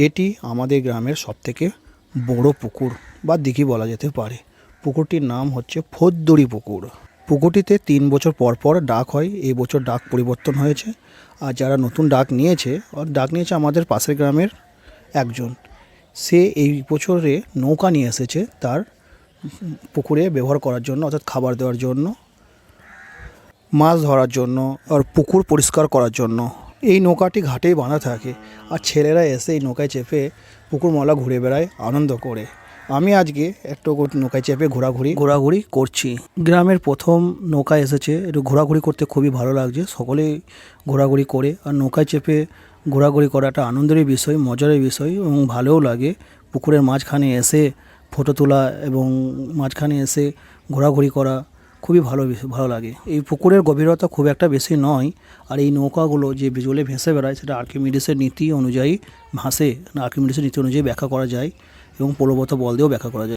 এটি আমাদের গ্রামের সবথেকে বড় পুকুর বা দিঘি বলা যেতে পারে। পুকুরটির নাম হচ্ছে ফোদ্দুরি পুকুর। পুকুরটিতে 3 বছর পর পর ডাক হয়। এই বছর ডাক পরিবর্তন হয়েছে। আর যারা নতুন ডাক নিয়েছে আমাদের পাশের গ্রামের একজন। সে এই বছরে নৌকা নিয়ে এসেছে তার পুকুরে ব্যবহার করার জন্য, অর্থাৎ খাবার দেওয়ার জন্য, মাছ ধরার জন্য আর পুকুর পরিষ্কার করার জন্য। এই নৌকাটি ঘাটেই বাঁধা থাকে আর ছেলেরা এসে এই নৌকায় চেপে পুকুর মহলা ঘুরে বেড়ায় আনন্দ করে। আমি আজকে একটু নৌকায় চেপে ঘোরাঘুরি করছি। গ্রামের প্রথম নৌকা এসেছে, একটু ঘোরাঘুরি করতে খুবই ভালো লাগছে। সকলেই ঘোরাঘুরি করে আর নৌকায় চেপে ঘোরাঘুরি করা একটা আনন্দেরই বিষয়, মজার বিষয় এবং ভালোও লাগে। পুকুরের মাঝখানে এসে ফটো তোলা এবং মাঝখানে এসে ঘোরাঘুরি করা খুবই ভালো লাগে। এই পুকুরের গভীরতা খুব একটা বেশি নয়। আর এই নৌকাগুলো যে জলে ভেসে বেড়ায় সেটা আর্কিমিডিসের নীতি অনুযায়ী ভাসে, আর্কিমিডিসের নীতি অনুযায়ী ব্যাখ্যা করা যায় এবং প্রবলতা বল দিয়েও ব্যাখ্যা করা যায়।